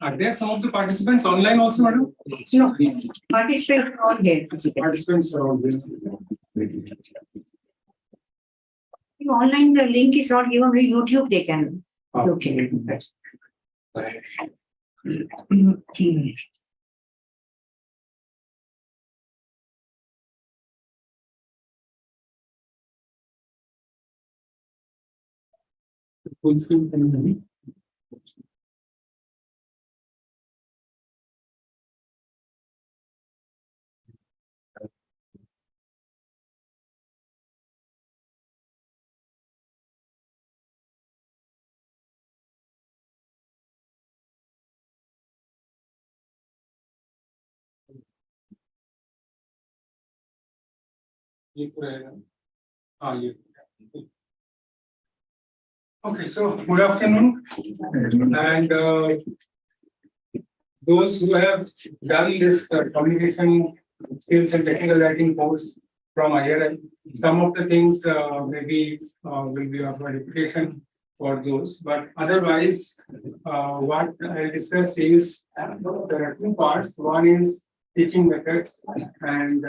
Are there some of the participants online also, madam? No, participants are all there. Participants are all there. Online, the link is not given. YouTube, they can look at it. Okay, so good afternoon, and those who have done this communication skills and technical writing course from IRL, some of the things maybe will be of a repetition for those, but otherwise, what I'll discuss is there are two parts. One is teaching methods and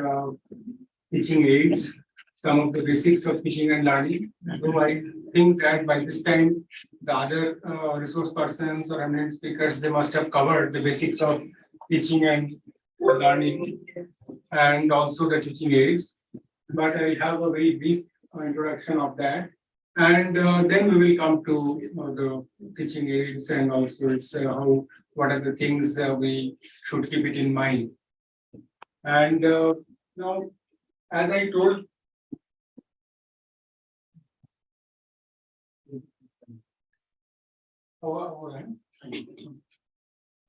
teaching aids, some of the basics of teaching and learning. So I think that by this time, the other resource persons or eminent speakers, they must have covered the basics of teaching and learning and also the teaching aids. But I have a very brief introduction of that. And then we will come to the teaching aids and also it's what are the things we should keep it in mind. And now, as I told,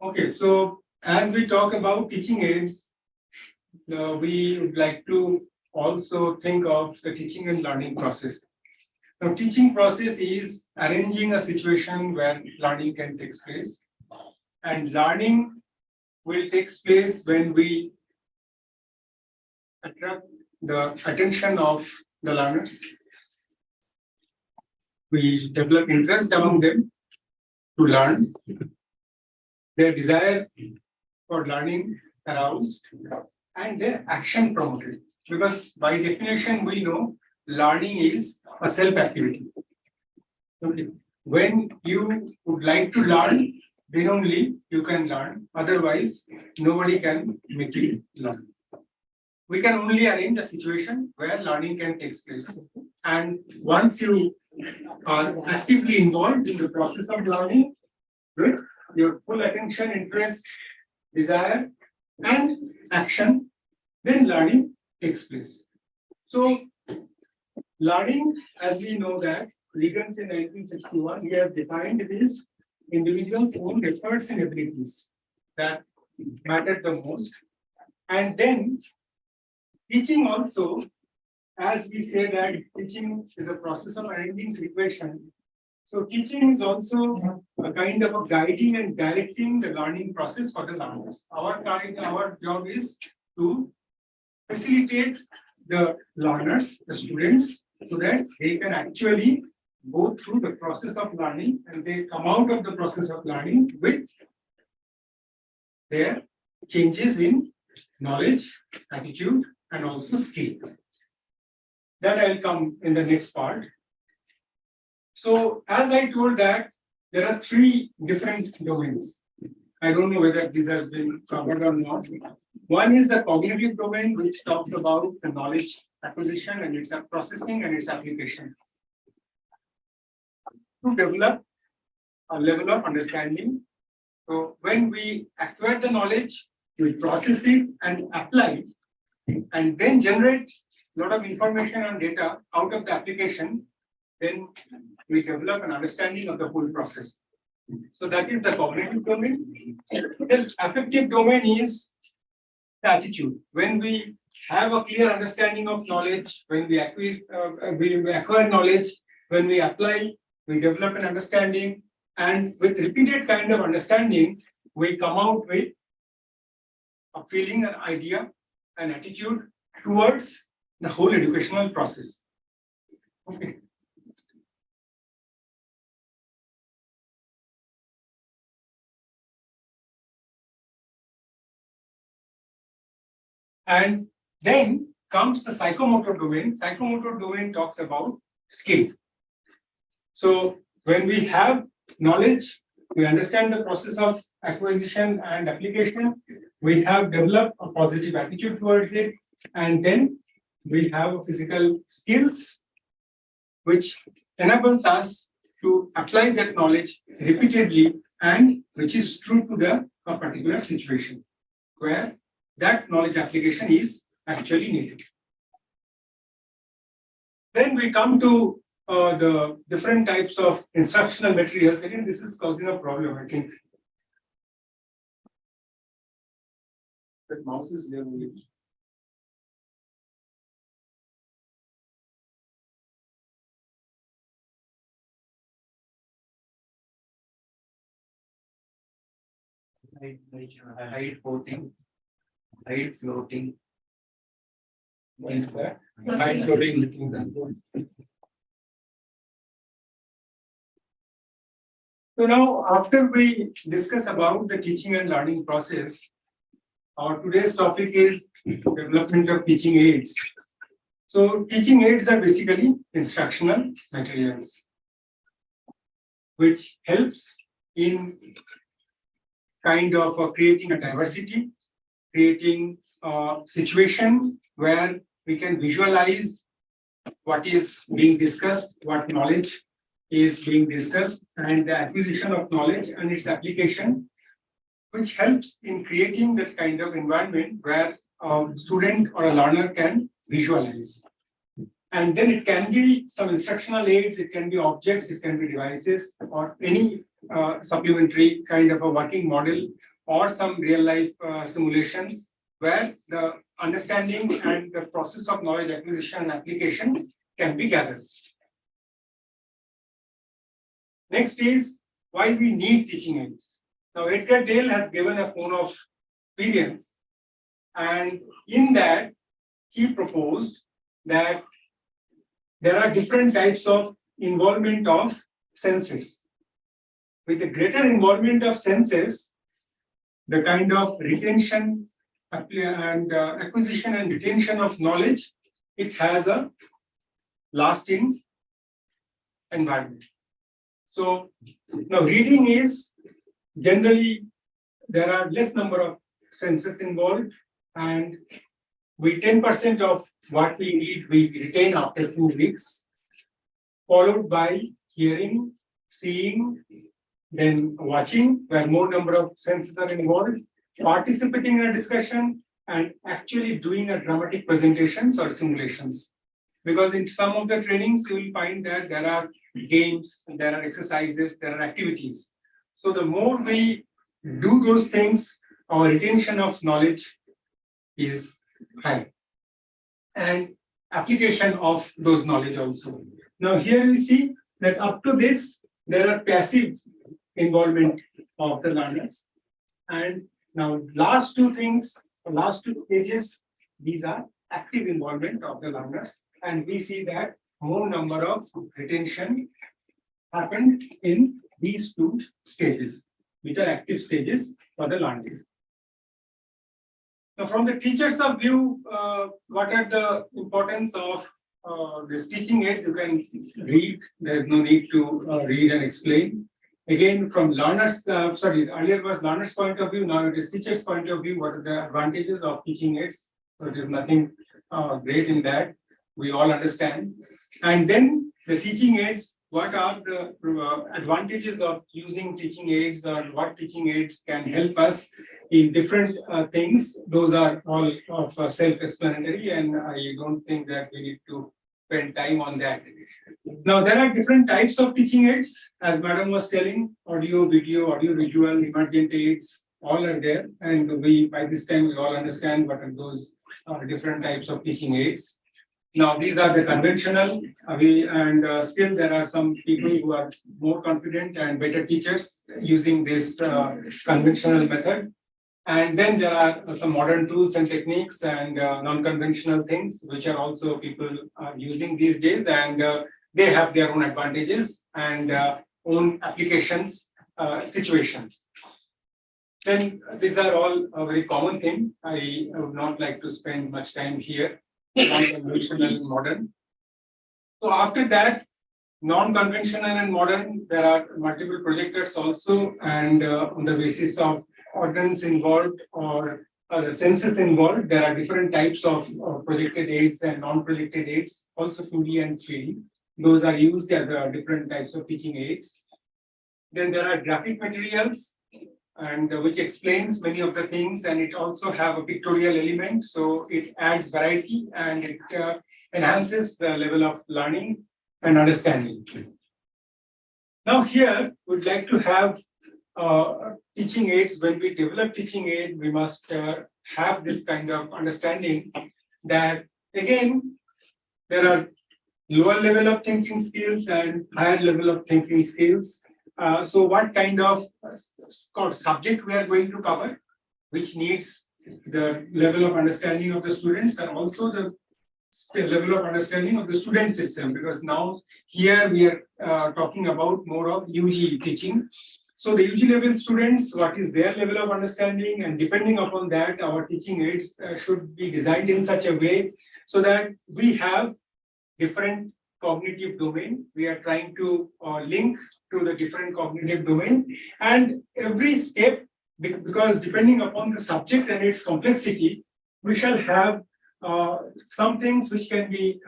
okay, so as we talk about teaching aids, we would like to also think of the teaching and learning process. Now, teaching process is arranging a situation where learning can take place, and learning will take place when we attract the attention of the learners. We develop interest among them to learn, their desire for learning aroused, and their action promoted. Because by definition, we know learning is a self-activity. Okay. When you would like to learn, then only you can learn. Otherwise, nobody can make you learn. We can only arrange a situation where learning can take place. And once you are actively involved in the process of learning, with your full attention, interest, desire, and action, then learning takes place. So, learning, as we know that, Liggins in 1961, he has defined this individual's own efforts and abilities that matter the most. And then, teaching also, as we say that teaching is a process of arranging situation. So teaching is also a kind of a guiding and directing the learning process for the learners. Our job is to facilitate the learners, the students, so that they can actually go through the process of learning and they come out of the process of learning with their changes in knowledge, attitude, and also skill. That I'll come in the next part. So, as I told that, there are three different domains. I don't know whether these have been covered or not. One is the cognitive domain, which talks about the knowledge acquisition and its processing and its application. To develop a level of understanding. So, when we acquire the knowledge, we process it and apply it, and then generate a lot of information and data out of the application, then we develop an understanding of the whole process. So that is the cognitive domain. The affective domain is the attitude. When we have a clear understanding of knowledge, when we acquire knowledge, when we apply, we develop an understanding, And with repeated kind of understanding, we come out with a feeling, an idea, an attitude towards the whole educational process. Okay. And then comes the psychomotor domain. Psychomotor domain talks about skill. So when we have knowledge, we understand the process of acquisition and application, we have developed a positive attitude towards it, and then we have physical skills which enables us to apply that knowledge repeatedly and which is true to the a particular situation where that knowledge application is actually needed. Then we come to the different types of instructional materials. Again, this is causing a problem, I think. That mouse is there. Height floating, height floating. What is that? Height floating. So now, after we discuss about the teaching and learning process, our today's topic is development of teaching aids. So teaching aids are basically instructional materials, which helps in kind of creating a diversity, creating a situation where we can visualize what is being discussed, what knowledge is being discussed, and the acquisition of knowledge and its application, which helps in creating that kind of environment where a student or a learner can visualize. And then it can be some instructional aids, it can be objects, it can be devices, or any supplementary kind of a working model, or some real life simulations where the understanding and the process of knowledge acquisition and application can be gathered. Next is why we need teaching aids. Now, Edgar Dale has given a cone of experience, and in that he proposed that there are different types of involvement of senses. With the greater involvement of senses, the kind of retention and acquisition and retention of knowledge, it has a lasting environment. So now reading is generally there are less number of senses involved, and we 10% of what we read we retain after 2 weeks, followed by hearing, seeing, then watching, where more number of senses are involved, participating in a discussion, and actually doing a dramatic presentations or simulations. Because in some of the trainings, you will find that there are games, there are exercises, there are activities. So the more we do those things, our retention of knowledge is high. And application of those knowledge also. Now here we see that up to this, there are passive involvement of the learners. And now last two things, last two stages, these are active involvement of the learners. And we see that more number of retention happened in these two stages, which are active stages for the learners. Now, from the teacher's of view, what are the importance of this teaching aids? You can read. There is no need to read and explain. Again, from learners, earlier was learner's point of view. Now it is teacher's point of view. What are the advantages of teaching aids? So there is nothing great in that. We all understand. And then the teaching aids. What are the advantages of using teaching aids, or what teaching aids can help us in different things? Those are all of self-explanatory, and I don't think that we need to spend time on that. Now, there are different types of teaching aids, as Madam was telling: audio, video, audio-visual, emergent aids, all are there. And we, by this time, we all understand what are those different types of teaching aids. Now, these are the conventional, still there are some people who are more confident and better teachers using this conventional method. And then there are some modern tools and techniques and non-conventional things, which are also people are using these days, and they have their own advantages and own applications, situations. Then these are all a very common thing. I would not like to spend much time here. Non-conventional and modern. So after that, non-conventional and modern, there are multiple projectors also, and on the basis of ordnance involved or the census involved, there are different types of projected aids and non-projected aids, also 2D and 3D. Those are used as different types of teaching aids. Then there are graphic materials, and which explains many of the things, and it also have a pictorial element, so it adds variety and it enhances the level of learning and understanding. Now here we'd like to have teaching aids. When we develop teaching aid, we must have this kind of understanding that again there are lower level of thinking skills and higher level of thinking skills. So what kind of subject we are going to cover, which needs the level of understanding of the students and also the level of understanding of the students itself, because now here we are talking about more of UG teaching. So the UG level students, what is their level of understanding, and depending upon that, our teaching aids should be designed in such a way so that we have different cognitive domain. We are trying to link to the different cognitive domain, and every step, because depending upon the subject and its complexity, we shall have some things which can be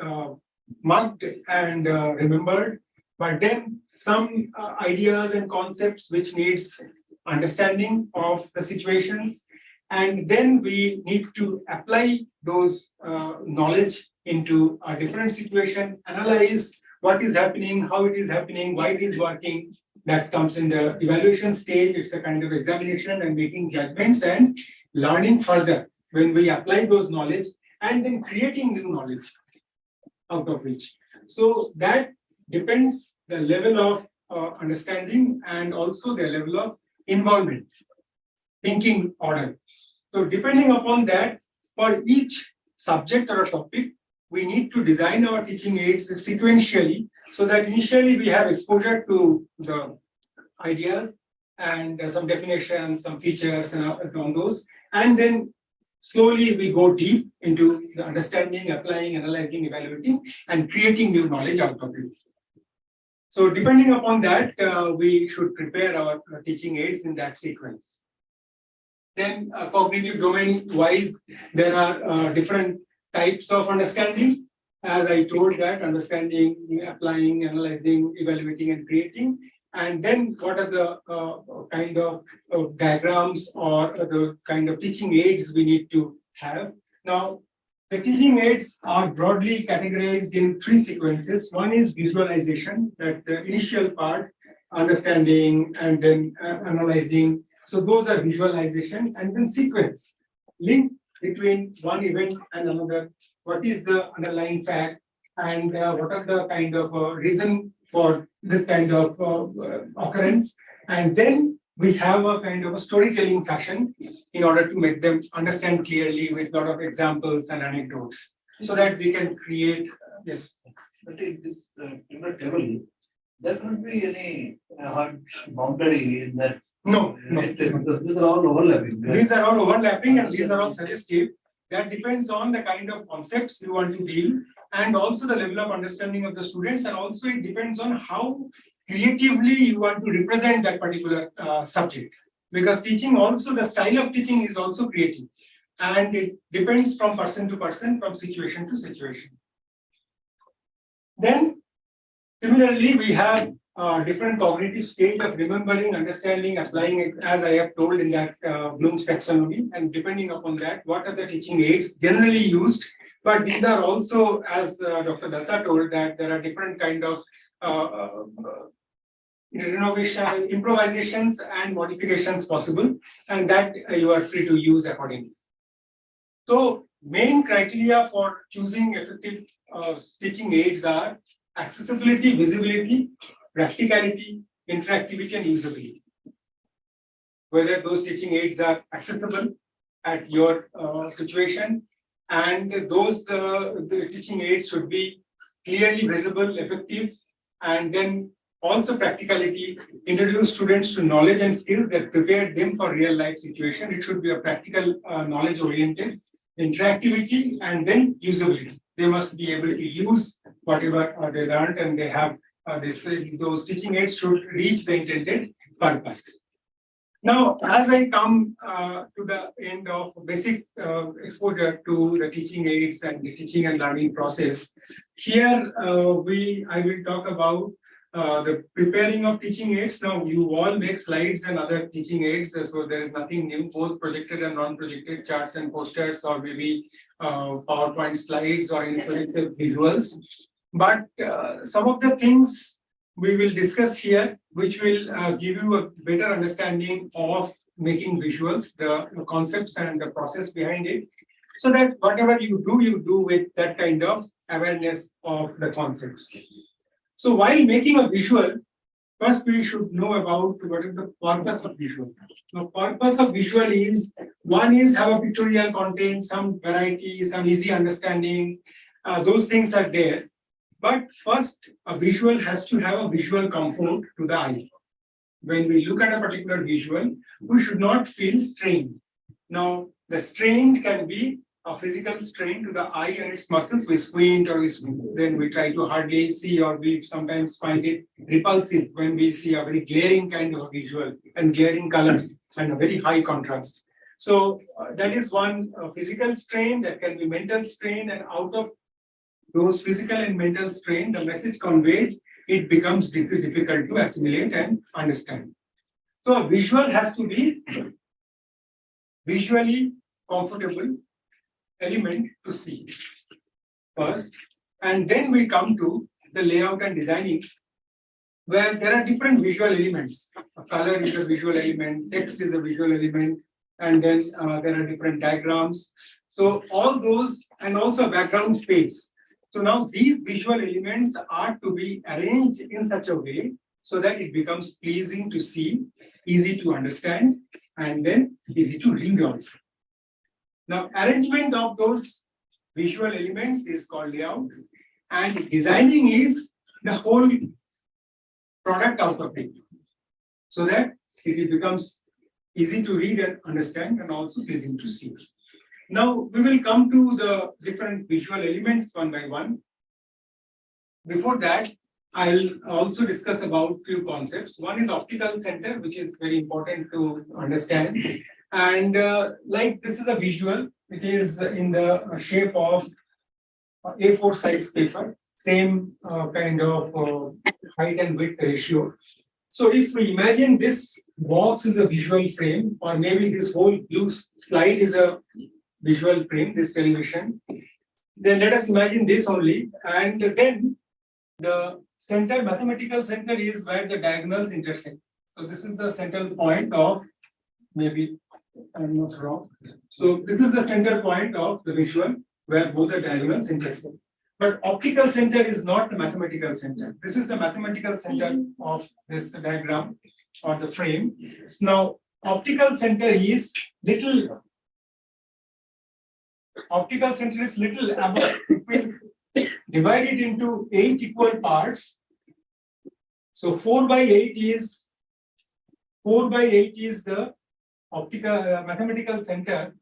marked and remembered, but then some ideas and concepts which needs understanding of the situations, and then we need to apply those knowledge into a different situation, analyze what is happening, how it is happening, why it is working. That comes in the evaluation stage. It's a kind of examination and making judgments and learning further when we apply those knowledge, and then creating new knowledge out of which. So that depends the level of understanding and also the level of involvement, thinking order. So depending upon that, for each subject or a topic, we need to design our teaching aids sequentially, so that initially we have exposure to the ideas and some definitions, some features and on those, and then slowly we go deep into the understanding, applying, analyzing, evaluating, and creating new knowledge out of it. So depending upon that, we should prepare our teaching aids in that sequence. Then cognitive domain wise, there are different types of understanding. As I told, that understanding, applying, analyzing, evaluating, and creating. And then what are the kind of diagrams or the kind of teaching aids we need to have. Now, the teaching aids are broadly categorized in 3 sequences. One is visualization, that the initial part, understanding and then analyzing. So those are visualization, and then sequence, link between one event and another. What is the underlying fact, and what are the kind of reason for this kind of occurrence? And then we have a kind of a storytelling fashion in order to make them understand clearly with a lot of examples and anecdotes, so that we can create this. But in this table, there won't be any hard boundary in that. No. Because these are all overlapping. These are all overlapping and these are all suggestive. That depends on the kind of concepts you want to deal, and also the level of understanding of the students, and also it depends on how creatively you want to represent that particular subject. Because teaching also, the style of teaching is also creative, and it depends from person to person, from situation to situation. Then similarly, we have different cognitive state of remembering, understanding, applying it, as I have told in that Bloom's taxonomy, and depending upon that, what are the teaching aids generally used. But these are also, as Dr. Datta told, that there are different kind of innovation, improvisations and modifications possible, and that you are free to use accordingly. So main criteria for choosing effective teaching aids are accessibility, visibility, practicality, interactivity, and usability. Whether those teaching aids are accessible at your situation, and those the teaching aids should be clearly visible, effective, and then also practicality, introduce students to knowledge and skills that prepare them for real life situation. It should be a practical knowledge oriented, interactivity, and then usability. They must be able to use whatever they learned, and they have those teaching aids should reach the intended purpose. Now, as I come to the end of basic exposure to the teaching aids and the teaching and learning process, here I will talk about the preparing of teaching aids. Now, you all make slides and other teaching aids, so there is nothing new, both projected and non-projected charts and posters, or maybe PowerPoint slides or interactive visuals. But some of the things we will discuss here, which will give you a better understanding of making visuals, the concepts and the process behind it, so that whatever you do with that kind of awareness of the concepts. So while making a visual, first we should know about what is the purpose of visual. The purpose of visual is, one is have a pictorial content, some variety, some easy understanding, those things are there. But first, a visual has to have a visual comfort to the eye. When we look at a particular visual, we should not feel strained. Now, the strain can be a physical strain to the eye and its muscles. We squint, or then we try to hardly see, or we sometimes find it repulsive when we see a very glaring kind of visual and glaring colors and a very high contrast. So that is one physical strain. That can be mental strain, and out of those physical and mental strain, the message conveyed, it becomes difficult to assimilate and understand. So a visual has to be visually comfortable element to see first, and then we come to the layout and designing, where there are different visual elements. A color is a visual element, text is a visual element, and then there are different diagrams. So all those, and also a background space. So now these visual elements are to be arranged in such a way so that it becomes pleasing to see, easy to understand, and then easy to read also. Now, arrangement of those visual elements is called layout, and designing is the whole product out of it, so that it becomes easy to read and understand, and also pleasing to see. Now, we will come to the different visual elements one by one. Before that, I'll also discuss about few concepts. One is optical center, which is very important to understand. And like this is a visual, it is in the shape of A4 size paper, same kind of height and width ratio. So if we imagine this box is a visual frame, or maybe this whole blue slide is a visual frame, this television, then let us imagine this only, and then the center, mathematical center, is where the diagonals intersect. So this is the central point of, maybe I'm not wrong. So this is the center point of the visual where both the diagonals intersect. But optical center is not the mathematical center. This is the mathematical center of this diagram or the frame. So now optical center is little above, divide it into 8 equal parts. So 4 by 8 is the optical mathematical center,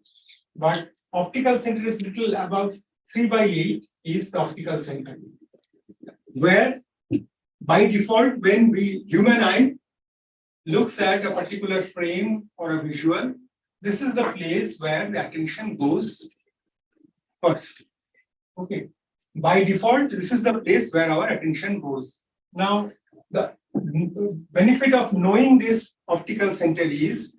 but optical center is little above 3 by 8 is the optical center, where by default, when human eye looks at a particular frame or a visual, this is the place where the attention goes first. Okay. By default, this is the place where our attention goes. Now, the benefit of knowing this optical center is,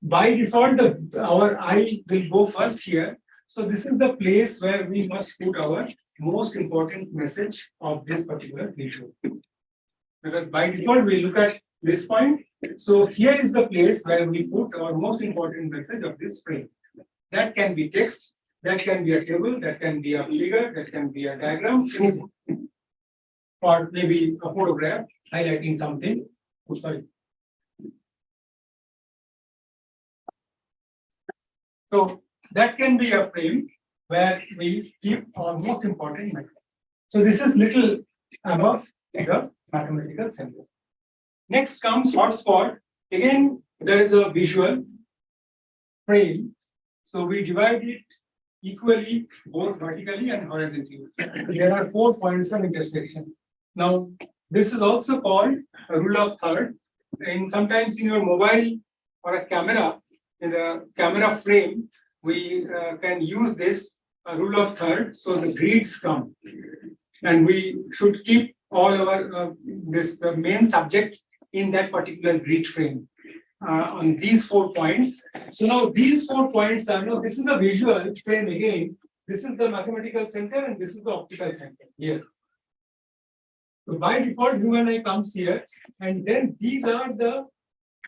by default, our eye will go first here. So this is the place where we must put our most important message of this particular visual. Because by default, we look at this point. So here is the place where we put our most important message of this frame. That can be text, That can be a table, that can be a figure, that can be a diagram, anything. Or maybe a photograph highlighting something. Oh, sorry. So that can be a frame where we keep our most important matter. So this is little above the mathematical center. Next comes hotspot. Again, there is a visual frame. So we divide it equally, both vertically and horizontally. There are 4 points of intersection. Now, this is also called a rule of third. And sometimes in your mobile or a camera, in the camera frame, we can use this rule of third. So the grids come, and we should keep all our this main subject in that particular grid frame on these 4 points. So now these 4 points are now this is a visual frame again. This is the mathematical center and this is the optical center here. So by default, you and I comes here, and then these are the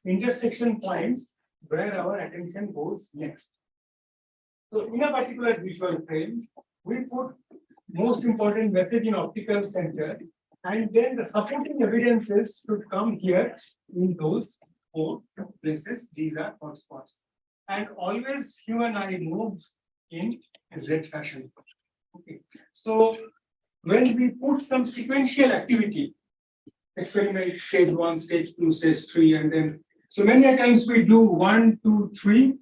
intersection points where our attention goes next. So in a particular visual frame, we put most important message in optical center, and then the supporting evidences should come here in those 4 places. These are hotspots. And always you and I move in Z fashion. Okay. So when we put some sequential activity, experiment stage 1, stage 2, stage 3, and then so many a times we do 1, 2, 3,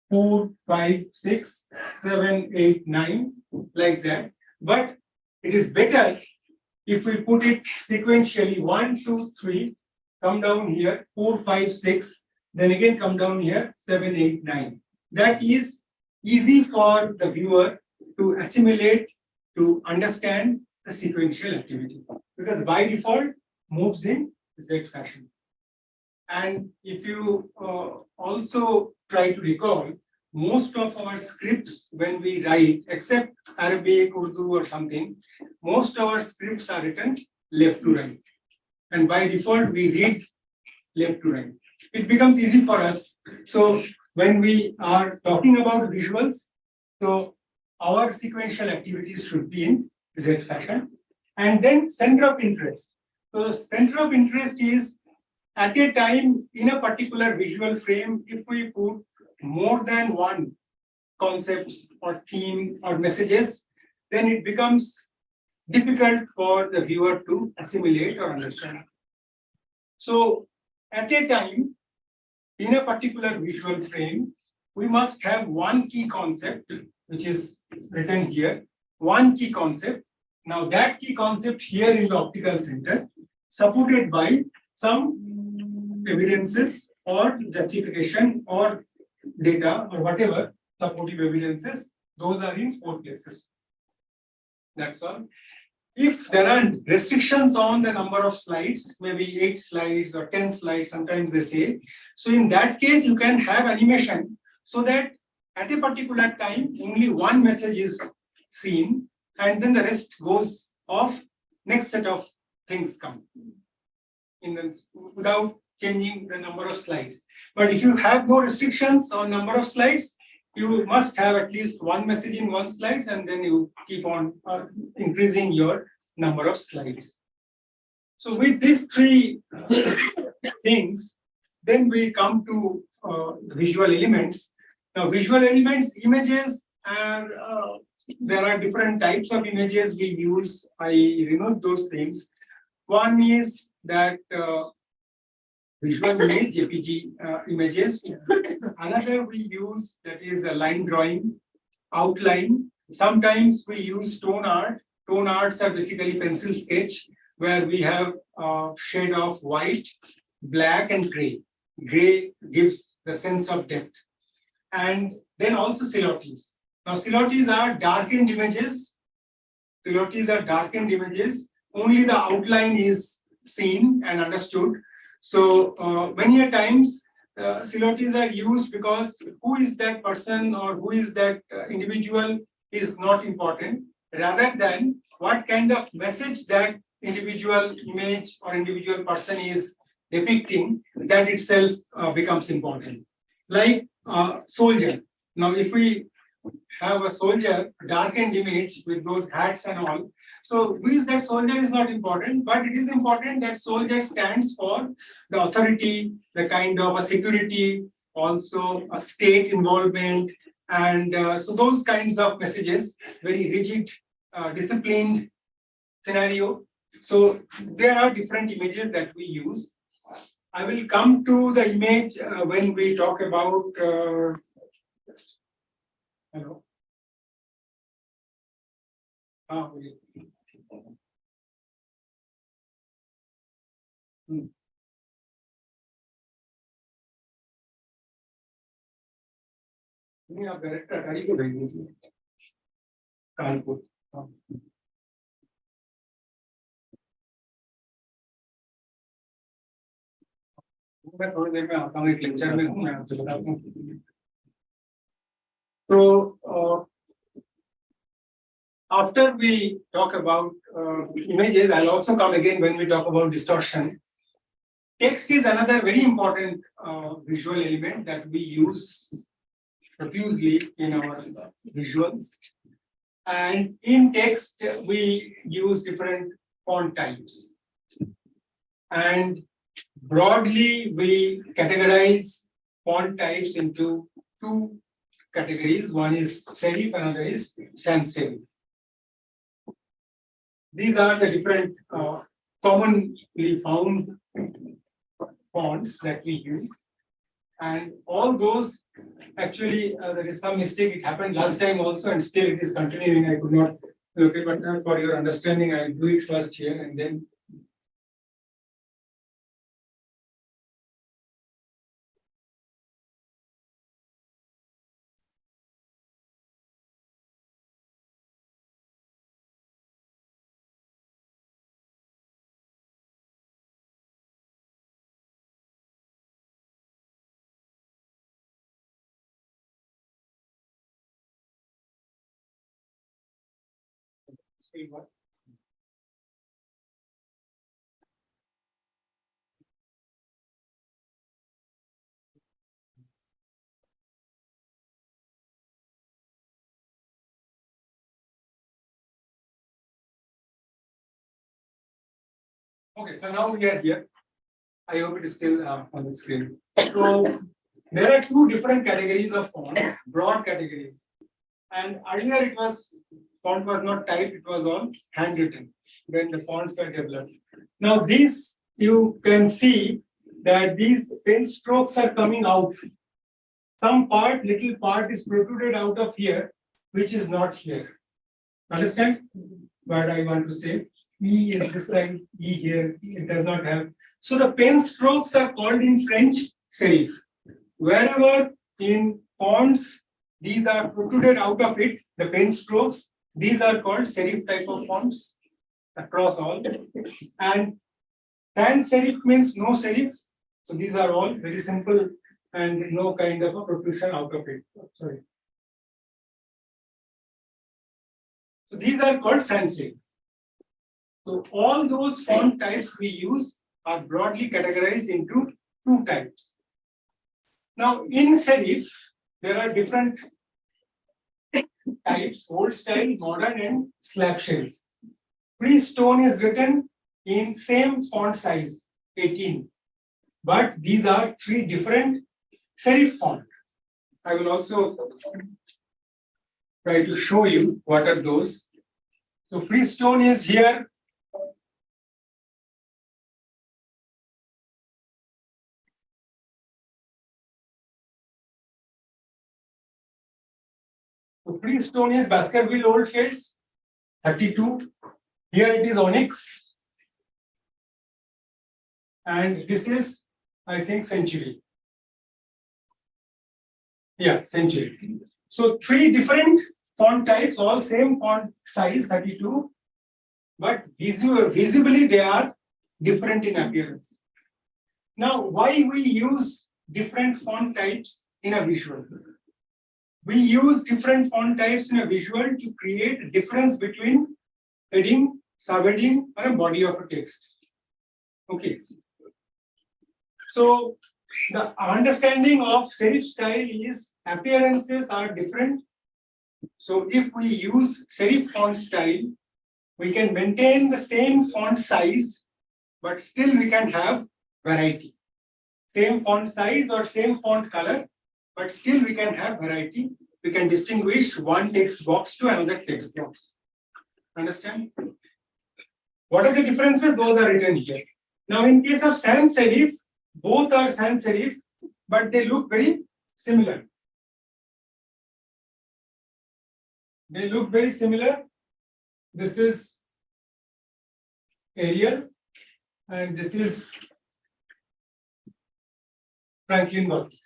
4, 5, 6, 7, 8, 9, like that. But it is better if we put it sequentially 1, 2, 3, come down here, 4, 5, 6, then again come down here, 7, 8, 9. That is easy for the viewer to assimilate, to understand the sequential activity, because by default moves in Z fashion. And if you also try to recall, most of our scripts when we write, except Arabic, Urdu or something, most of our scripts are written left to right. And by default, we read left to right. It becomes easy for us. So when we are talking about visuals, so our sequential activities should be in Z fashion. And then center of interest. So the center of interest is at a time in a particular visual frame, if we put more than one concepts or theme or messages, then it becomes difficult for the viewer to assimilate or understand. So at a time in a particular visual frame, we must have one key concept, which is written here, one key concept. Now that key concept here in the optical center, supported by some evidences or justification or data or whatever supportive evidences, those are in 4 places. That's all. If there are restrictions on the number of slides, maybe 8 slides or 10 slides, sometimes they say, so in that case, you can have animation so that at a particular time, only one message is seen, and then the rest goes off, next set of things come in the, without changing the number of slides. But if you have no restrictions on number of slides, you must have at least one message in one slide, and then you keep on increasing your number of slides. So with these 3 things, then we come to visual elements. Now visual elements, images, and there are different types of images we use. I remove those things. One is that visual image, JPG images. Another we use, that is the line drawing, outline. Sometimes we use tone art. Tone arts are basically pencil sketch, where we have a shade of white, black, and gray. Gray gives the sense of depth. And then also silhouettes. Now silhouettes are darkened images. Silhouettes are darkened images. Only the outline is seen and understood. So many a times silhouettes are used because who is that person or who is that individual is not important, rather than what kind of message that individual image or individual person is depicting, that itself becomes important. Like soldier. Now if we have a soldier, darkened image with those hats and all. So who is that soldier is not important, but it is important that soldier stands for the authority, the kind of a security, also a state involvement, and so those kinds of messages, very rigid, disciplined scenario. So there are different images that we use. I will come to the image when we talk about. Hello. Okay. नहीं आप direct अटारी को भेज दीजिए कानपुर हाँ। मैं थोड़ी देर में आता हूँ एक लेक्चर में हूँ मैं आपसे बताता हूँ तो after we talk about images, I'll also come again when we talk about distortion. Text is another very important visual element that we use profusely in our visuals. And in text, we use different font types. And broadly, we categorize font types into two categories. One is serif, another is sans serif. These are the different commonly found fonts that we use. And all those, actually, there is some mistake. It happened last time also, and still it is continuing. I could not look it, but for your understanding, I'll do it first here and then. See what? Okay, so now we are here. I hope it is still on the screen. So there are two different categories of font, broad categories. And earlier it was font was not typed, it was all handwritten when the fonts were developed. Now these you can see that these pen strokes are coming out. Some part, little part is protruded out of here, which is not here. Understand what I want to say? E is this side, E here, it does not have. So the pen strokes are called in French serif. Wherever in fonts, these are protruded out of it, the pen strokes, these are called serif type of fonts across all. And sans serif means no serif. So these are all very simple and no kind of a protrusion out of it. Sorry. So these are called sans serif. So all those font types we use are broadly categorized into two types. Now in serif, there are different types: old style, modern, and slab serif. Freestone is written in same font size, 18. But these are three different serif font. I will also try to show you what are those. So Freestone is here. So Freestone is Baskerville Old Face, 32. Here it is Onyx. And this is, I think, Century. Yeah, Century. So three different font types, all same font size, 32. But visibly they are different in appearance. Now, why we use different font types in a visual? We use different font types in a visual to create a difference between heading, subheading, and a body of a text. Okay. So the understanding of serif style is appearances are different, So if we use serif font style, we can maintain the same font size, but still we can have variety. Same font size or same font color, but still we can have variety. We can distinguish one text box to another text box. Understand? What are the differences? Those are written here. Now, in case of sans serif, both are sans serif, but they look very similar. They look very similar. This is Arial, and this is Franklin Gothic.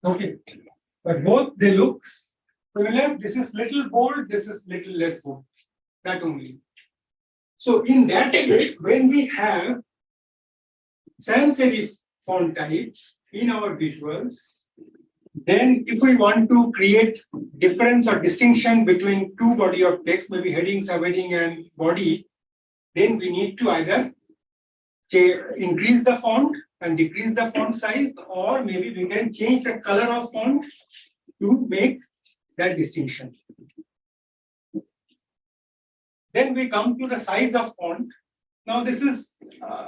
Okay, but both they look similar. This is little bold. This is little less bold. That only. So in that case, when we have sans serif font type in our visuals, then if we want to create difference or distinction between two body of text, maybe heading, subheading, and body, then we need to either increase the font and decrease the font size, or maybe we can change the color of font to make that distinction. Then we come to the size of font. Now this is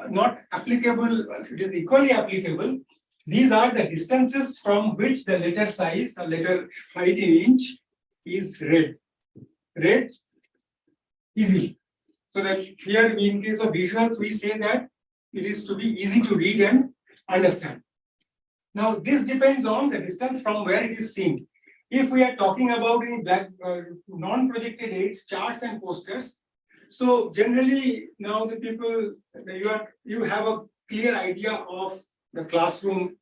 not applicable, it is equally applicable. These are the distances from which the letter size or letter height in inch is read. Read easily. So that here in case of visuals, we say that it is to be easy to read and understand. Now this depends on the distance from where it is seen. If we are talking about in black non-projected aids, charts and posters, so generally now the people you have a clear idea of the classroom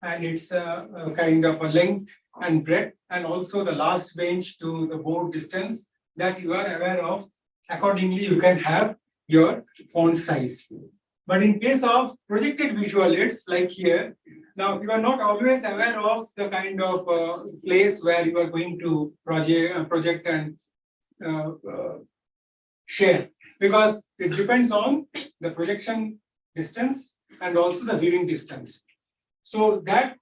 and its kind of a length and breadth, and also the last bench to the board distance that you are aware of. Accordingly, you can have your font size. But in case of projected visual aids like here, now you are not always aware of the kind of place where you are going to project and share, because it depends on the projection distance and also the viewing distance. So that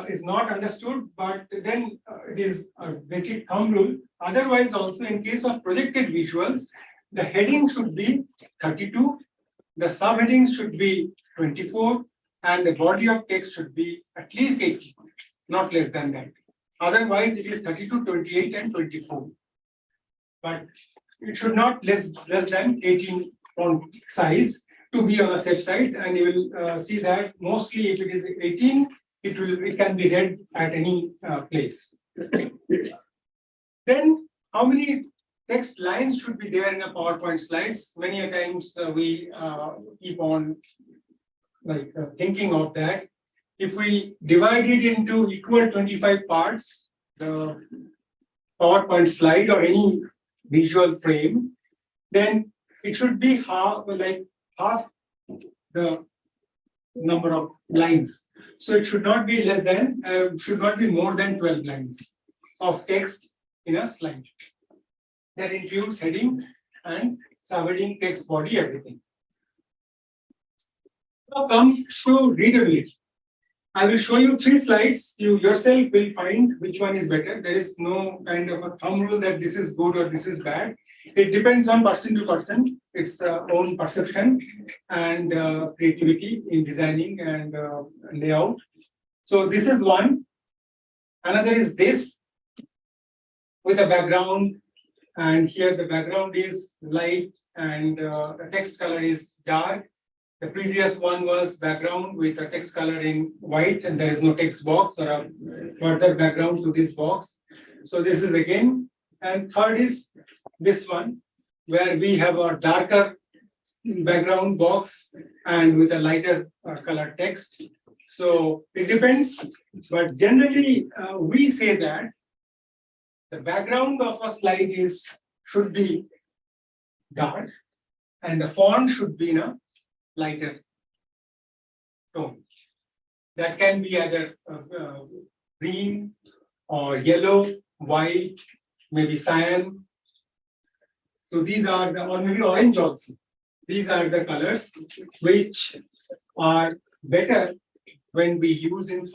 is not understood, but then it is a basic thumb rule. Otherwise, also in case of projected visuals, the heading should be 32, the subheadings should be 24, and the body of text should be at least 80, not less than that. Otherwise, it is 32, 28, and 24. But it should not less than 18 font size to be on a safe side, and you will see that mostly if it is 18, it can be read at any place. Then how many text lines should be there in a PowerPoint slides? Many a times we keep on thinking of that. If we divide it into equal 25 parts, the PowerPoint slide or any visual frame, then it should be half the number of lines. So it should not be less than, should not be more than 12 lines of text in a slide. That includes heading and subheading, text body, everything. Now comes to readability. I will show you 3 slides. You yourself will find which one is better. There is no kind of a thumb rule that this is good or this is bad. It depends on person to person, its own perception and creativity in designing and layout. So this is one. Another is this with a background, and here the background is light and the text color is dark. The previous one was background with a text color in white, and there is no text box or a further background to this box. So this is again, and third is this one, where we have a darker background box and with a lighter color text. So it depends, but generally we say that the background of a slide should be dark, and the font should be in a lighter tone. That can be either green or yellow, white, maybe cyan. So these are the, or maybe orange also. These are the colors which are better when we use in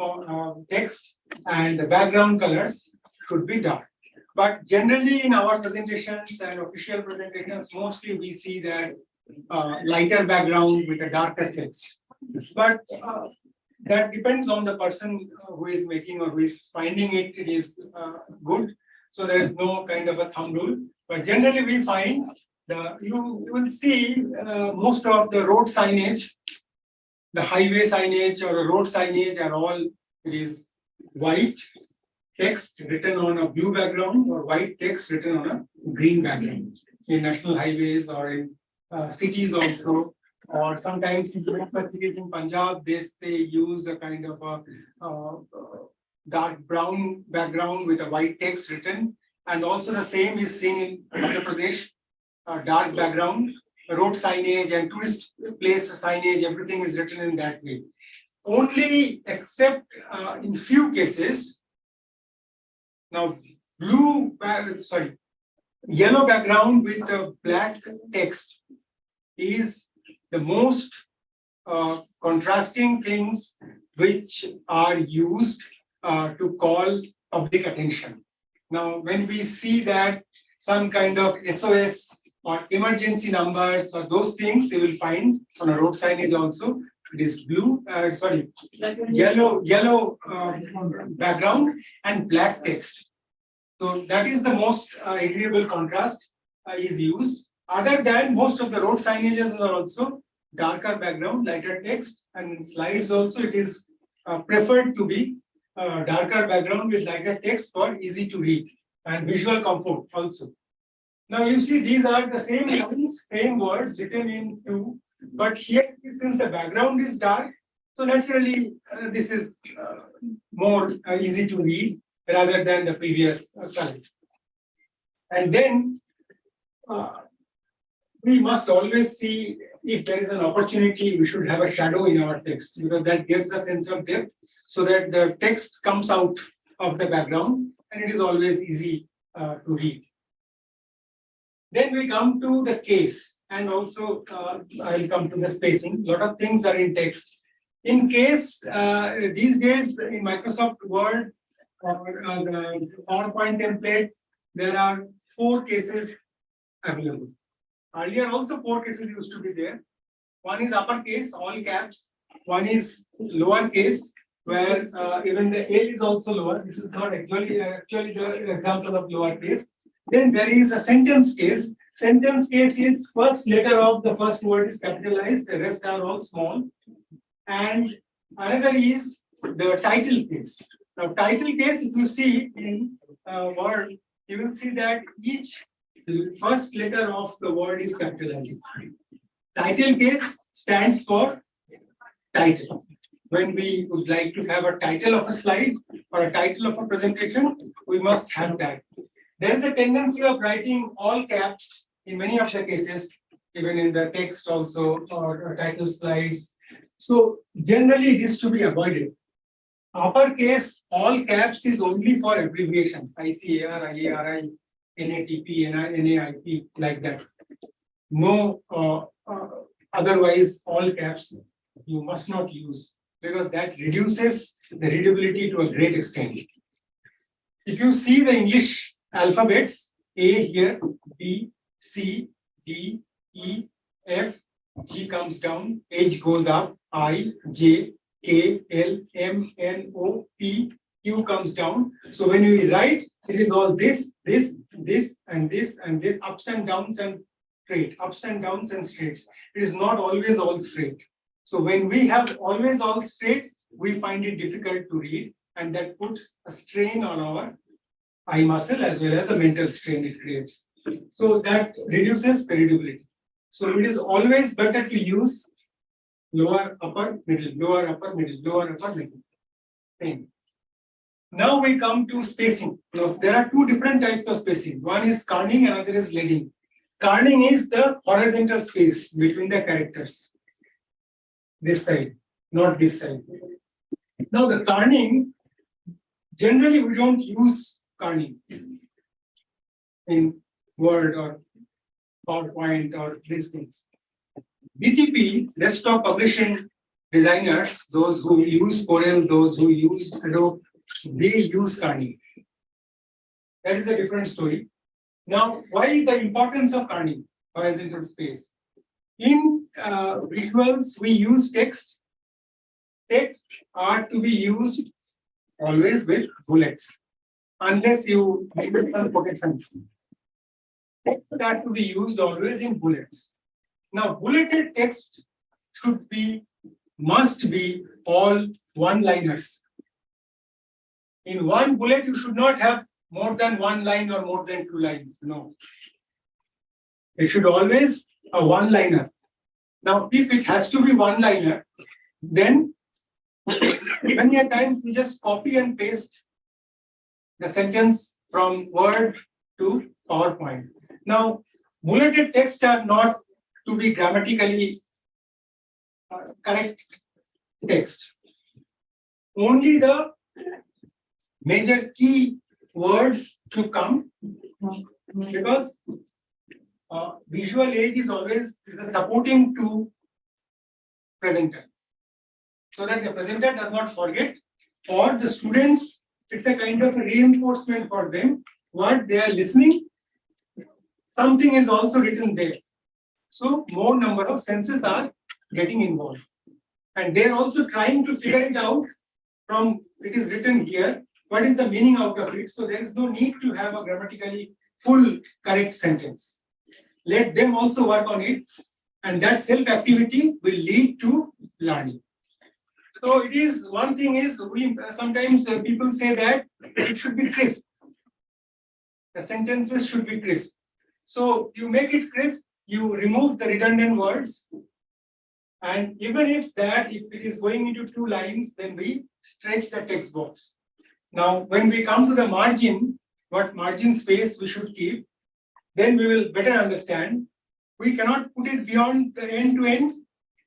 text, and the background colors should be dark. But generally in our presentations and official presentations, mostly we see that lighter background with a darker text. But that depends on the person who is making or who is finding it, it is good. So there is no kind of a thumb rule. But generally we find you will see most of the road signage, the highway signage or road signage are all, it is white text written on a blue background or white text written on a green background in national highways or in cities also, or sometimes in cities in Punjab, they use a kind of a dark brown background with a white text written, and also the same is seen in Madhya Pradesh, dark background, road signage and tourist place signage, everything is written in that way. Only except in few cases. Now, yellow background with the black text is the most contrasting things which are used to call public attention. Now, when we see that some kind of SOS or emergency numbers or those things, you will find on a road signage also. It is yellow background and black text. So that is the most agreeable contrast is used. Other than most of the road signages are also darker background, lighter text, and in slides also it is preferred to be darker background with lighter text for easy to read and visual comfort also. Now you see these are the same lines, same words written in two, but here since the background is dark, so naturally this is more easy to read rather than the previous colors. And then we must always see if there is an opportunity, we should have a shadow in our text because that gives a sense of depth so that the text comes out of the background and it is always easy to read. Then we come to the case and also I'll come to the spacing. A lot of things are in text. In case, these days in Microsoft Word or the PowerPoint template, there are 4 cases available. Earlier also 4 cases used to be there. One is uppercase, all caps. One is lowercase, where even the A is also lower. This is not actually the example of lowercase. Then there is a sentence case. Sentence case is first letter of the first word is capitalized, the rest are all small. And another is the title case. Now, title case, if you see in Word, you will see that each first letter of the word is capitalized. Title case stands for title. When we would like to have a title of a slide or a title of a presentation, we must have that. There is a tendency of writing all caps in many of the cases, even in the text also or title slides. So generally it is to be avoided. Uppercase, all caps is only for abbreviations, ICAR, IARI, NATP, NAIP, like that. No, otherwise all caps you must not use because that reduces the readability to a great extent. If you see the English alphabets, A here, B, C, D, E, F, G comes down, H goes up, I, J, K, L, M, N, O, P, Q comes down. So when we write, it is all this, and this, ups and downs and straight, ups and downs and straights. It is not always all straight. So when we have always all straight, we find it difficult to read, and that puts a strain on our eye muscle as well as a mental strain it creates. So that reduces the readability. So it is always better to use lower, upper, middle, lower, upper, middle, lower, upper, middle. Same. Now we come to spacing. Now, there are 2 different types of spacing. One is kerning, another is leading. Kerning is the horizontal space between the characters. This side, not this side. Now the kerning, generally we don't use kerning in Word or PowerPoint or these things. BTP, desktop publishing designers, those who use Corel, those who use Adobe, they use kerning. That is a different story. Now, why the importance of learning horizontal space? In visuals, we use text. Text are to be used always with bullets, unless you make some quotations. Text are to be used always in bullets. Now, bulleted text must be all one-liners. In one bullet, you should not have more than one line or more than two lines. No. It should always a one-liner. Now, if it has to be one-liner, then many a times we just copy and paste the sentence from Word to PowerPoint. Now, bulleted text are not to be grammatically correct text. Only the major key words to come, because visual aid is always a supporting to presenter, so that the presenter does not forget. For the students, it's a kind of a reinforcement for them. What they are listening, something is also written there. So more number of senses are getting involved. And they're also trying to figure it out from it is written here, what is the meaning out of it. So there is no need to have a grammatically full correct sentence. Let them also work on it, and that self-activity will lead to learning. So it is, one thing is, we sometimes people say that it should be crisp. The sentences should be crisp. So you make it crisp, you remove the redundant words. And even if it is going into two lines, then we stretch the text box. Now, when we come to the margin, what margin space we should keep, then we will better understand. We cannot put it beyond the end to end,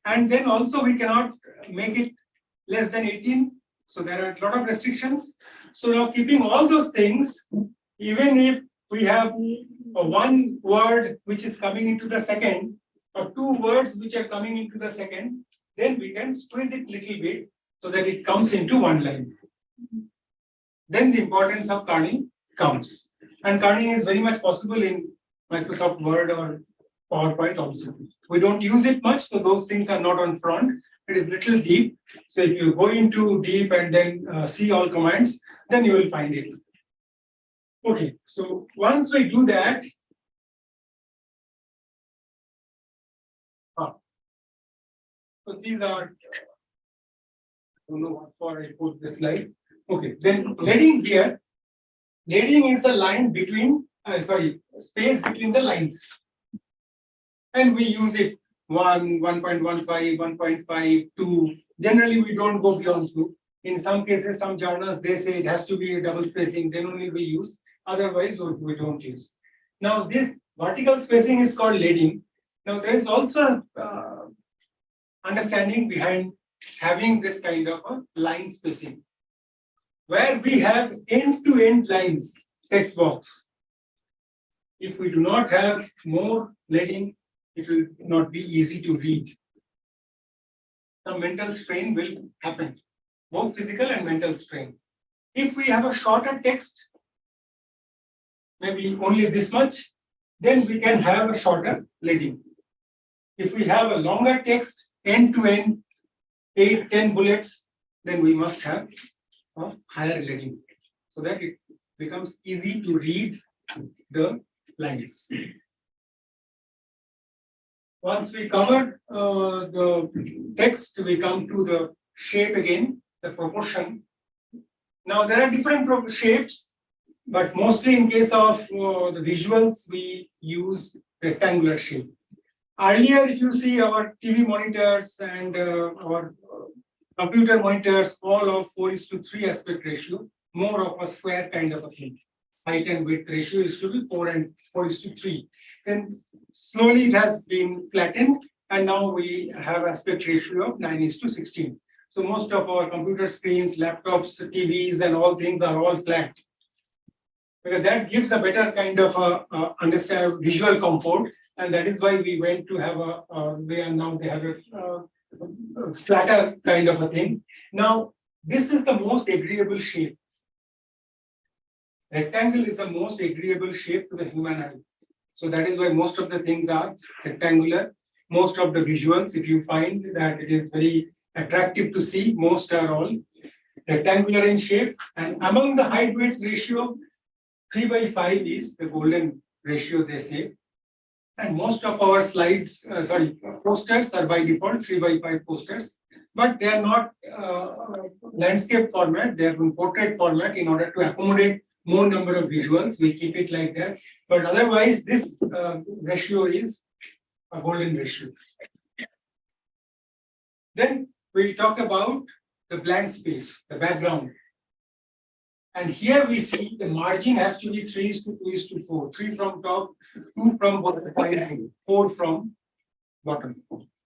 and then also we cannot make it less than 18. So there are a lot of restrictions. So now, keeping all those things, even if we have one word which is coming into the second, or two words which are coming into the second, then we can squeeze it little bit so that it comes into one line. Then the importance of kerning comes. And kerning is very much possible in Microsoft Word or PowerPoint also. We don't use it much, so those things are not on front. It is little deep. So if you go into deep and then see all commands, then you will find it. Okay, so once we do that, so these are, I don't know what for I put this slide. Okay, then leading here, leading is the line between, space between the lines. And we use it 1, 1.15, 1.5, 2. Generally, we don't go beyond 2. In some cases, some journals, they say it has to be a double spacing, then only we use. Otherwise, we don't use. Now, this vertical spacing is called leading. Now, there is also understanding behind having this kind of a line spacing, where we have end-to-end lines, text box. If we do not have more leading, it will not be easy to read. The mental strain will happen, both physical and mental strain. If we have a shorter text, maybe only this much, then we can have a shorter leading. If we have a longer text, end to end, 8, 10 bullets, then we must have a higher leading, so that it becomes easy to read the lines. Once we cover the text, we come to the shape again, the proportion. Now there are different shapes, but mostly in case of the visuals, we use rectangular shape. Earlier, if you see our TV monitors and our computer monitors, all of 4:3 aspect ratio, more of a square kind of a thing. Height and width ratio is to be 4:3. Then slowly it has been flattened, and now we have aspect ratio of 9:16. So most of our computer screens, laptops, TVs, and all things are all flat, because that gives a better kind of understand visual comfort, and that is why we went to have they have a flatter kind of a thing. Now this is the most agreeable shape. Rectangle is the most agreeable shape to the human eye. So that is why most of the things are rectangular. Most of the visuals, if you find that it is very attractive to see, most are all rectangular in shape. And among the height weight ratio, 3/5 is the golden ratio, they say. And most of our slides, posters are by default 3/5 posters, but they are not landscape format, they are in portrait format in order to accommodate more number of visuals. We keep it like that. But otherwise, this ratio is a golden ratio. Then we talk about the blank space, the background. And here we see the margin has to be 3:2:4. 3 from top, 2 from bottom, 4 from bottom.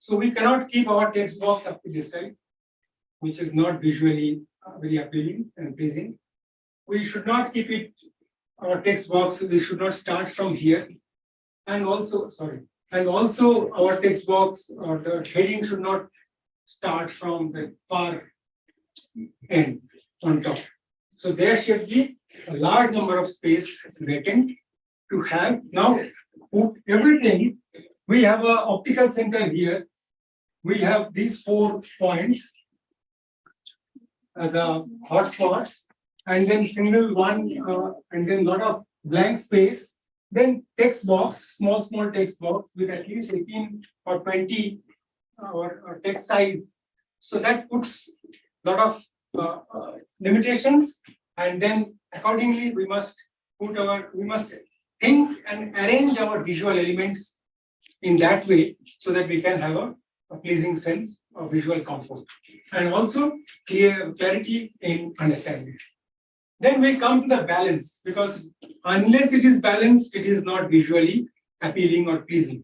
So we cannot keep our text box up to this side, which is not visually very appealing and pleasing. We should not keep it, our text box, we should not start from here. And also our text box or the heading should not start from the far end on top. So there should be a large number of space vacant to have. Now, everything, we have an optical center here. We have these 4 points as a hotspots, and then single one, and then lot of blank space. Then text box, small text box with at least 18 or 20 or text size. So that puts lot of limitations, and then accordingly we must think and arrange our visual elements in that way so that we can have a pleasing sense of visual comfort and also clarity in understanding. Then we come to the balance, because unless it is balanced, it is not visually appealing or pleasing.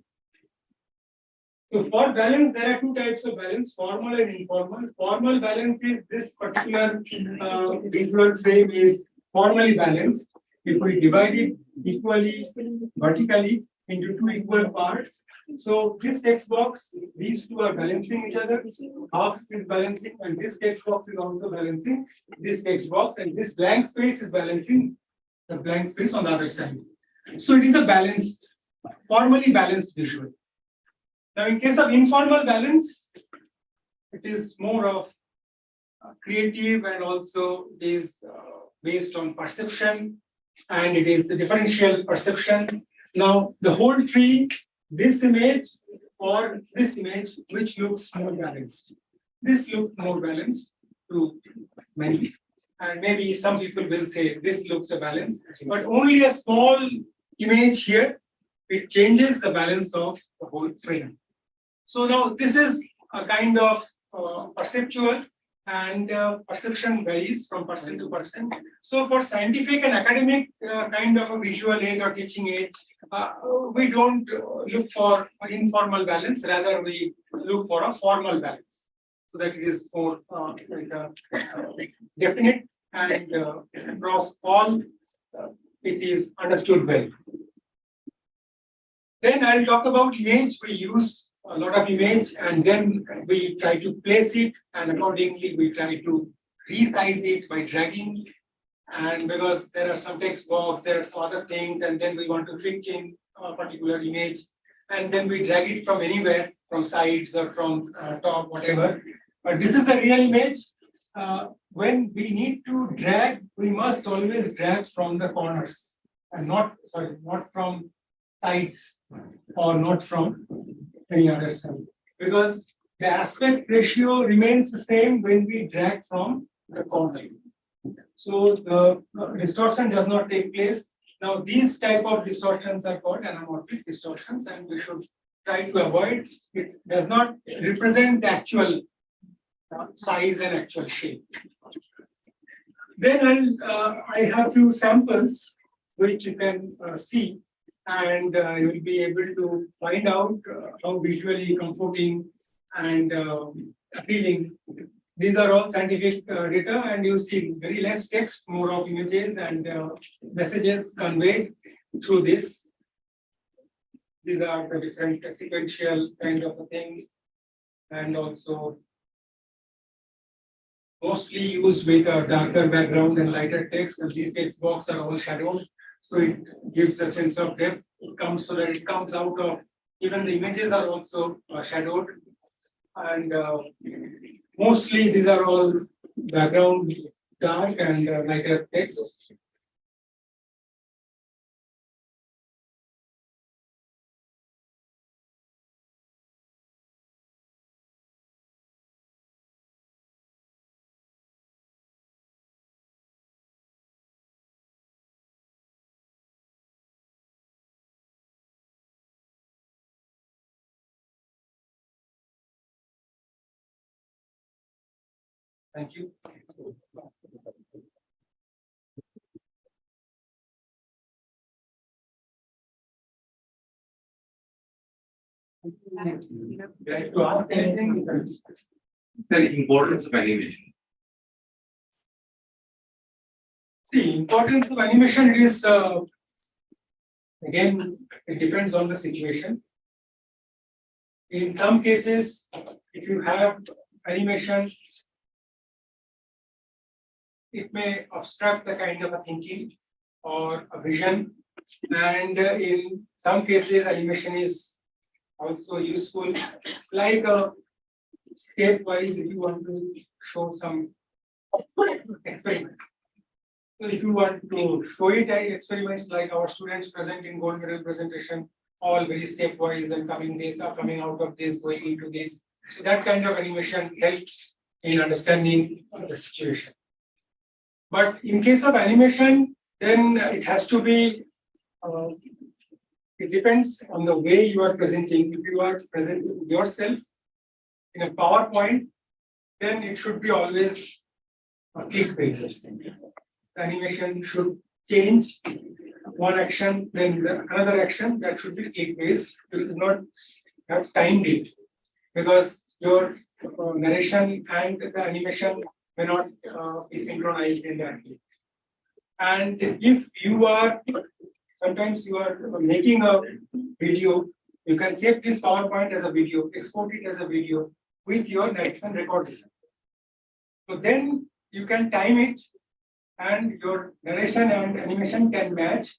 So for balance, there are 2 types of balance, formal and informal. Formal balance is this particular visual frame is formally balanced. If we divide it equally, vertically into 2 equal parts. So this text box, these 2 are balancing each other. Half is balancing, and this text box is also balancing this text box, and this blank space is balancing the blank space on the other side. So it is a balanced, formally balanced visual. Now, in case of informal balance, it is more of creative and also is based on perception, and it is the differential perception. Now, the whole tree, this image or this image, which looks more balanced. This looks more balanced to many. And maybe some people will say this looks a balance, but only a small image here, it changes the balance of the whole frame. So now this is a kind of perceptual, and perception varies from person to person. So for scientific and academic kind of a visual aid or teaching aid, we don't look for informal balance, rather we look for a formal balance. So that it is more definite and across all it is understood well. Then I'll talk about image. We use a lot of image, and then we try to place it, and accordingly we try to resize it by dragging. And because there are some text box, there are some other things, and then we want to fit in a particular image, and then we drag it from anywhere, from sides or from top, whatever. But this is the real image. When we need to drag, we must always drag from the corners, and not from sides or not from any other side, because the aspect ratio remains the same when we drag from the corner. So the distortion does not take place. Now these type of distortions are called anamorphic distortions, and we should try to avoid. It does not represent the actual size and actual shape. Then I have few samples which you can see, and you will be able to find out how visually comforting and appealing. These are all scientific data, and you see very less text, more of images and messages conveyed through this. These are the different sequential kind of a thing, and also mostly used with a darker background and lighter text, and these text box are all shadowed. So it gives a sense of depth. It comes so that it comes out of, even the images are also shadowed. And mostly these are all background dark and lighter text. Thank you. Like to ask anything? The importance of animation. See, importance of animation is again, it depends on the situation. In some cases, if you have animation, it may obstruct the kind of a thinking or a vision. And in some cases, animation is also useful, like a stepwise if you want to show some experiment. So if you want to show it as experiments like our students present in gold medal presentation, all very stepwise and coming this or coming out of this, going into this. So that kind of animation helps in understanding the situation. But in case of animation, then it has to be, it depends on the way you are presenting. If you are presenting yourself in a PowerPoint, then it should be always a click basis. The animation should change one action, then another action that should be click based. You should not have timed it because your narration and the animation may not be synchronized in that. And if you are, sometimes you are making a video, you can save this PowerPoint as a video, export it as a video with your narration recording. So then you can time it and your narration and animation can match.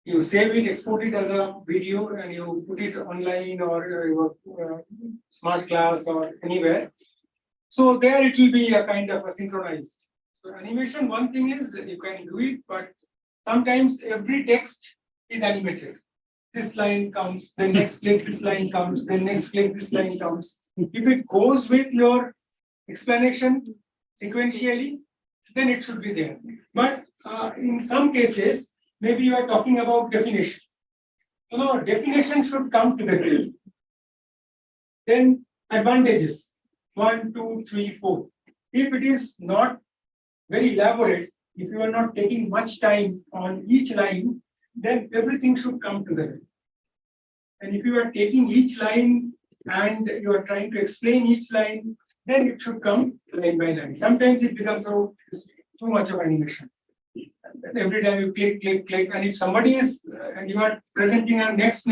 You save it, export it as a video and you put it online or your smart class or anywhere. So there it will be a kind of a synchronized. So animation, one thing is that you can do it, but sometimes every text is animated. This line comes, then next click, this line comes, then next click, this line comes. If it goes with your explanation sequentially, then it should be there. But in some cases, maybe you are talking about definition. So now definition should come together. Then advantages, 1, 2, 3, 4. If it is not very elaborate, if you are not taking much time on each line, then everything should come together. And if you are taking each line and you are trying to explain each line, then it should come line by line. Sometimes it becomes too much of animation. And every time you click, click, click, and if somebody is and you are presenting a next,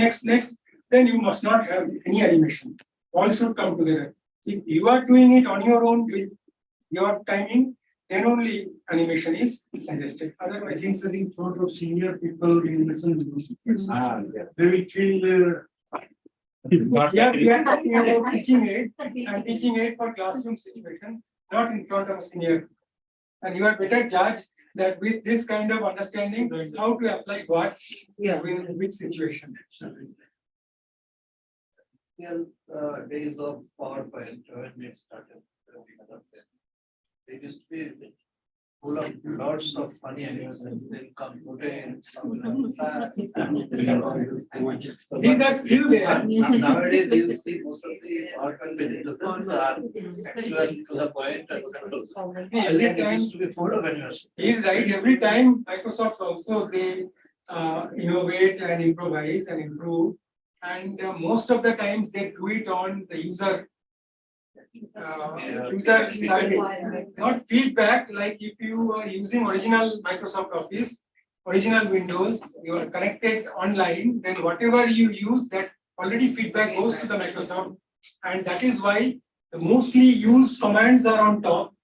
then you must not have any animation. All should come together. If you are doing it on your own with your timing, then only animation is suggested. Otherwise, I think in front of senior people in lesson, Yeah. they will feel. we are talking about teaching aid and teaching aid for classroom situation, not in front of a senior. And you are better judge that with this kind of understanding, how to apply what in which situation. Days of PowerPoint when we started. They used to be full of lots of funny animations. They'll come today. These are still there. Nowadays, you see most of the PowerPoint presentations are actual to the point. Every It time, used to be full of animations. he is right. Every time Microsoft also they innovate and improvise and improve. And most of the times they do it on the user side, not feedback. Like if you are using original Microsoft Office, original Windows, you are connected online, then whatever you use, that already feedback goes to the Microsoft, and that is why the mostly used commands are on top.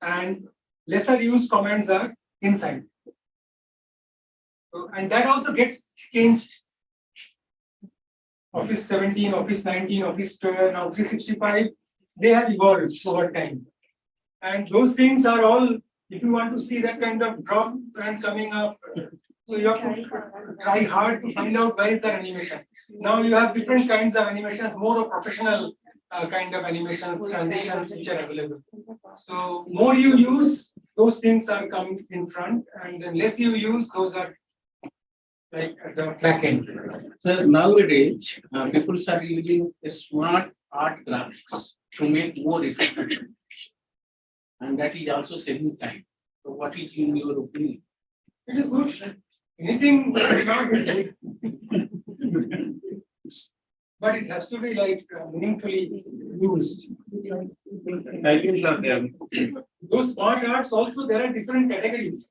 and lesser used comments are inside. So, and that also gets changed. Office 17, Office 19, Office 12, now 365, they have evolved over time. And those things are all, if you want to see that kind of drop and coming up, so you have to try hard to find out where is the animation. Now you have different kinds of animations, more of professional kind of animations, transitions which are available. So more you use, those things are coming in front, and then less you use, those are like at the back end. So nowadays, people are using a smart art graphics to make more effective. And that is also saving time. So what is in your opinion? It is good. Anything that is not is good. But it has to be like meaningfully used. Titles are there. Those smart arts also, there are different categories.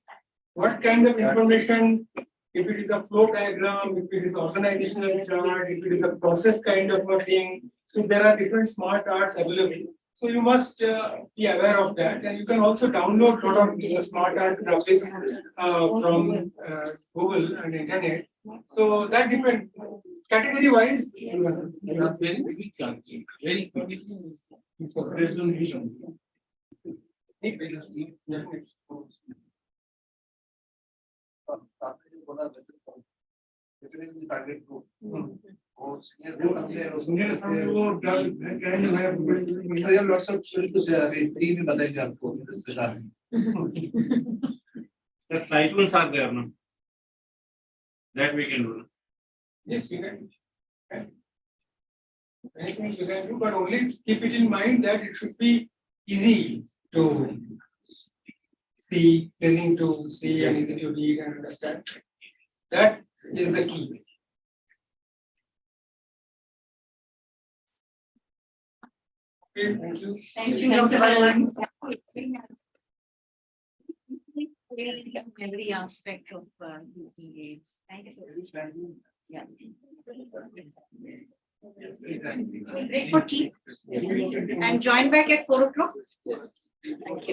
What kind of information, if it is a flow diagram, if it is organizational chart, if it is a process kind of a thing. So there are different smart arts available. So you must be aware of that, and you can also download a lot of smart art graphics from Google and internet. So that depends. Category wise, You are very quick, Ankit, very quick. आपने जो बोला definitely target group वो Senior सामने वो क्या है real WhatsApp शुरू से अभी फ्री में बताएंगे आपको रिश्तेदार The titles are there, no? That we can do. yes, we can. Anything you can do, but only keep it in mind that it should be easy to see, easy to see, and easy to read and understand. That is the key. Okay, thank you. Thank you, Mr. Balawan. Every aspect of using aids. Thank you so much. Yeah. We'll break for tea and join back at 4 o'clock. Thank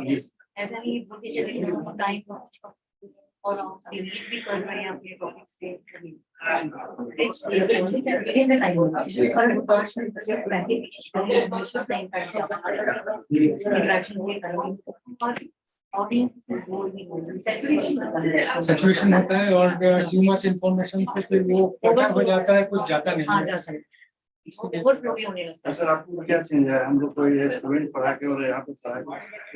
Yes. ऐसा नहीं time और delete भी कर रहे हैं अपने topic से saturation होता है और टू मच इंफॉर्मेशन से फिर वो कटा हो जाता है, कुछ जाता नहीं। ओवरफ्लो भी होने लगता है। सर आपको क्या चेंज है? हम लोग को ये स्टूडेंट पढ़ा के और यहाँ पे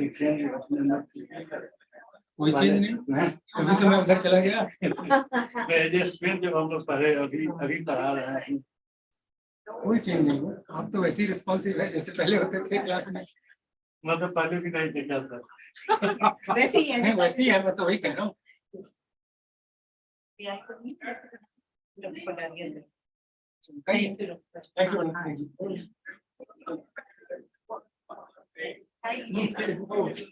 चेंज अपने अंदर कोई चेंज नहीं, तभी तो मैं उधर चला गया। स्टूडेंट जब हम लोग पढ़े अभी पढ़ा रहे हैं, कोई चेंज नहीं हुआ। आप तो वैसे ही रिस्पॉन्सिव है जैसे पहले होते थे क्लास में। मतलब पहले भी नहीं देखा था। वैसे ही है, वैसे ही है, मैं तो वही कह रहा हूँ। Thank you.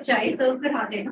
चाय सर्व करा देना।